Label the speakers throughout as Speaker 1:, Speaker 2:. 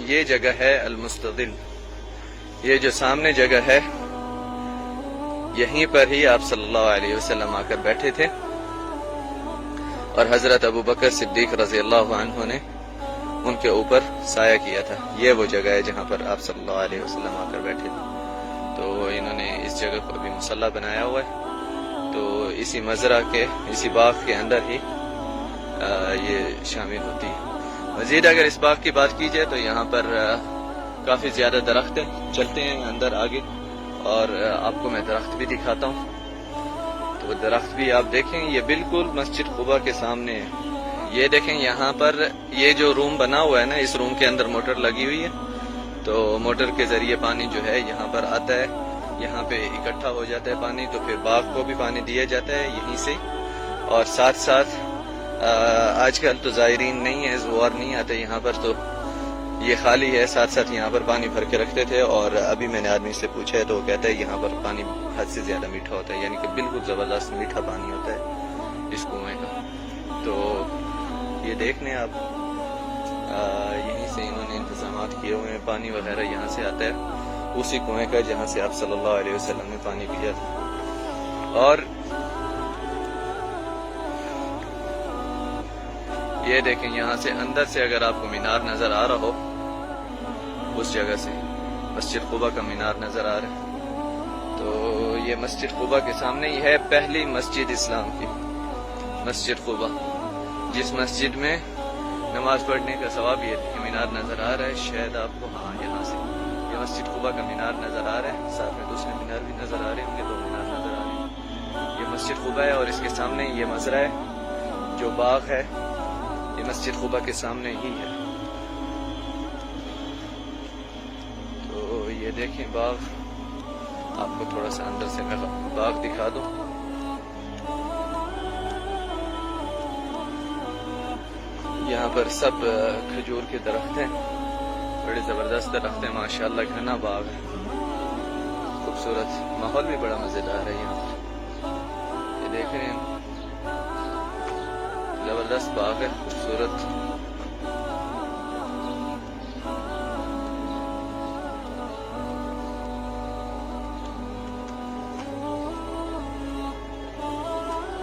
Speaker 1: یہ جگہ ہے المستظل. یہ جو سامنے جگہ ہے یہیں پر ہی آپ صلی اللہ علیہ وسلم آ کر بیٹھے تھے اور حضرت ابو بکر صدیق رضی اللہ عنہ نے ان کے اوپر سایہ کیا تھا. یہ وہ جگہ ہے جہاں پر آپ صلی اللہ علیہ وسلم آ کر بیٹھے تھے. تو انہوں نے اس جگہ کو ابھی مصلی بنایا ہوا ہے. تو اسی مزرعہ کے اسی باغ کے اندر ہی یہ شامل ہوتی ہے. مزید اگر اس باغ کی بات کی جائے تو یہاں پر کافی زیادہ درخت ہیں. چلتے ہیں اندر آگے اور آپ کو میں درخت بھی دکھاتا ہوں. تو درخت بھی آپ دیکھیں یہ بالکل مسجد قباء کے سامنے ہے. یہ دیکھیں یہاں پر یہ جو روم بنا ہوا ہے نا اس روم کے اندر موٹر لگی ہوئی ہے. تو موٹر کے ذریعے پانی جو ہے یہاں پر آتا ہے, یہاں پہ اکٹھا ہو جاتا ہے پانی. تو پھر باغ کو بھی پانی دیا جاتا ہے یہیں سے. اور ساتھ ساتھ آج کل تو زائرین نہیں ہے, زوار نہیں آتے یہاں پر, تو یہ خالی ہے. ساتھ ساتھ یہاں پر پانی بھر کے رکھتے تھے. اور ابھی میں نے آدمی سے پوچھا ہے تو وہ کہتا ہے یہاں پر پانی حد سے زیادہ میٹھا ہوتا ہے, یعنی کہ بالکل زبردست میٹھا پانی ہوتا ہے اس کنویں کا. تو یہ دیکھ لیں آپ, یہیں سے انہوں نے انتظامات کیے ہوئے ہیں. پانی وغیرہ یہاں سے آتا ہے اسی کنویں کا جہاں سے آپ صلی اللہ علیہ وسلم نے پانی پیا تھا. اور یہ دیکھیں یہاں سے اندر سے اگر آپ کو مینار نظر آ رہا ہو, اس جگہ سے مسجد قباء کا مینار نظر آ رہا ہے. تو یہ مسجد قباء کے سامنے ہی ہے پہلی مسجد اسلام کی, مسجد قباء, جس مسجد میں نماز پڑھنے کا ثواب. یہ مینار نظر آ رہا ہے شاید آپ کو, ہاں یہاں سے یہ مسجد قباء کا مینار نظر آ رہا ہے. ساتھ میں دوسرے مینار بھی نظر آ رہے ہوں گے, دو مینار نظر آ رہے ہیں. یہ مسجد قباء ہے اور اس کے سامنے یہ مزرعہ ہے, جو باغ ہے یہ مسجد قباء کے سامنے ہی ہے. تو یہ دیکھیں باغ, آپ کو تھوڑا سا اندر سے میں باغ دکھا دوں. یہاں پر سب کھجور کے درخت ہیں, بڑے زبردست درخت ہیں ماشاءاللہ. گھنا باغ ہے, خوبصورت ماحول بھی بڑا مزیدار ہے یہاں پر. یہ دیکھ رہے ہیں زبردست باغ ہے, خوبصورت.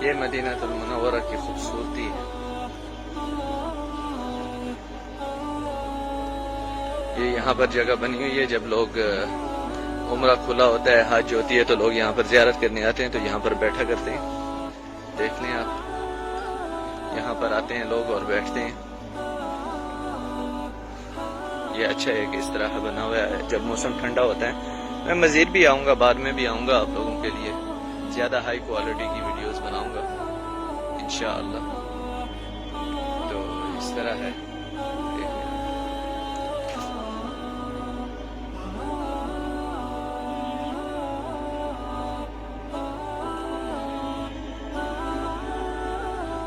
Speaker 1: یہ مدینہ المنورہ کی خوبصورتی ہے. یہ یہاں پر جگہ بنی ہوئی ہے, جب لوگ عمرہ کھلا ہوتا ہے, حج ہوتی ہے, تو لوگ یہاں پر زیارت کرنے آتے ہیں تو یہاں پر بیٹھا کرتے ہیں. دیکھ لیں آپ, یہاں پر آتے ہیں لوگ اور بیٹھتے ہیں. یہ اچھا ہے کہ اس طرح بنا ہوا ہے جب موسم ٹھنڈا ہوتا ہے. میں مزید بھی آؤں گا, بعد میں بھی آؤں گا آپ لوگوں کے لیے, زیادہ ہائی کوالٹی کی ویڈیوز بناؤں گا انشاءاللہ. تو اس طرح ہے.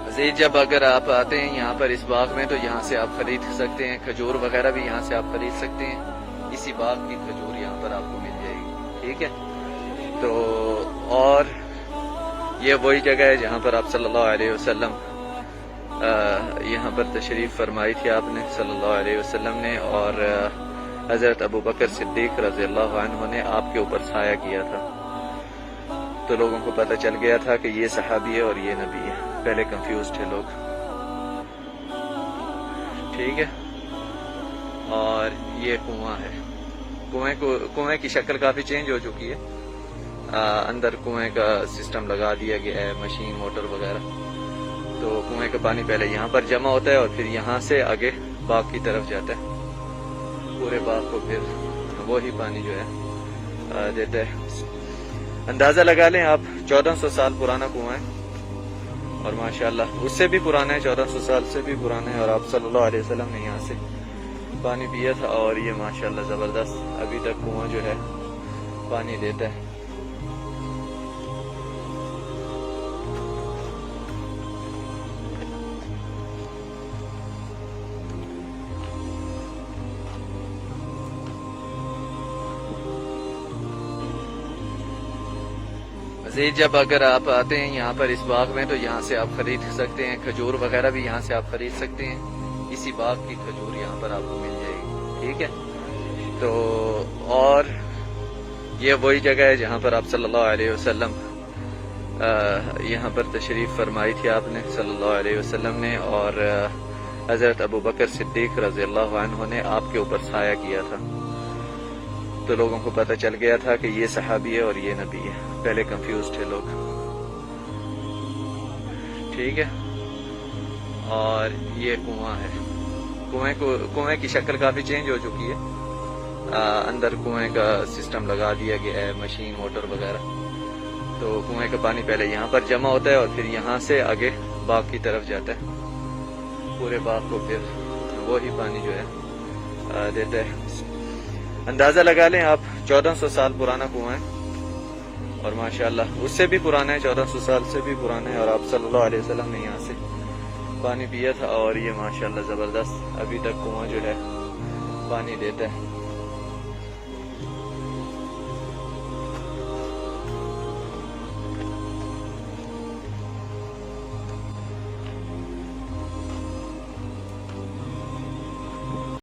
Speaker 1: مزید جب اگر آپ آتے ہیں یہاں پر اس باغ میں تو یہاں سے آپ خرید سکتے ہیں. کھجور وغیرہ بھی یہاں سے آپ خرید سکتے ہیں. اسی باغ کی کھجور یہاں پر آپ کو مل جائے گی, ٹھیک ہے. تو اور یہ وہی جگہ ہے جہاں پر آپ صلی اللہ علیہ وسلم یہاں پر تشریف فرمائی تھی آپ نے صلی اللہ علیہ وسلم نے, اور حضرت ابو بکر صدیق رضی اللہ عنہ نے آپ کے اوپر سایہ کیا تھا. تو لوگوں کو پتہ چل گیا تھا کہ یہ صحابی ہے اور یہ نبی ہے. پہلے کنفیوز تھے لوگ, ٹھیک ہے. اور یہ کنواں ہے. کنویں کی شکل کافی چینج ہو چکی ہے. اندر کنویں کا سسٹم لگا دیا گیا ہے, مشین موٹر وغیرہ. تو کنویں کا پانی پہلے یہاں پر جمع ہوتا ہے اور پھر یہاں سے آگے باغ کی طرف جاتا ہے. پورے باغ کو پھر وہی پانی جو ہے دیتا ہے. اندازہ لگا لیں آپ 1400 سال پرانا کنواں ہے, اور ماشاءاللہ اس سے بھی پرانا ہے, 1400 سال سے بھی پرانا ہے. اور آپ صلی اللہ علیہ وسلم نے یہاں سے پانی پیا تھا, اور یہ ماشاءاللہ زبردست ابھی تک کنواں جو ہے پانی دیتا ہے. مزید جب اگر آپ آتے ہیں یہاں پر اس باغ میں تو یہاں سے آپ خرید سکتے ہیں. کھجور وغیرہ بھی یہاں سے آپ خرید سکتے ہیں. اسی باغ کی کھجور یہاں پر آپ کو مل جائے گی. ٹھیک ہے. تو اور یہ وہی جگہ ہے جہاں پر آپ صلی اللہ علیہ وسلم یہاں پر تشریف فرمائی تھی آپ نے صلی اللہ علیہ وسلم نے, اور حضرت ابو بکر صدیق رضی اللہ عنہ نے آپ کے اوپر سایہ کیا تھا. تو لوگوں کو پتہ چل گیا تھا کہ یہ صحابی ہے اور یہ نبی ہے. پہلے کنفیوز تھے لوگ, ٹھیک ہے. اور یہ کنواں ہے. کنویں کی شکل کافی چینج ہو چکی ہے, اندر کنویں کا سسٹم لگا دیا گیا ہے, مشین موٹر وغیرہ. تو کنویں کا پانی پہلے یہاں پر جمع ہوتا ہے اور پھر یہاں سے آگے باغ کی طرف جاتا ہے. پورے باغ کو پھر وہی پانی جو ہے دیتا ہے. اندازہ لگا لیں آپ, 1400 سال پرانا کنواں ہے, اور ماشاءاللہ اس سے بھی پرانا ہے, 1400 سال سے بھی پرانا ہے. اور آپ صلی اللہ علیہ وسلم نے یہاں سے پانی پیا تھا, اور یہ ماشاءاللہ زبردست ابھی تک کنواں جو ہے پانی دیتا ہے.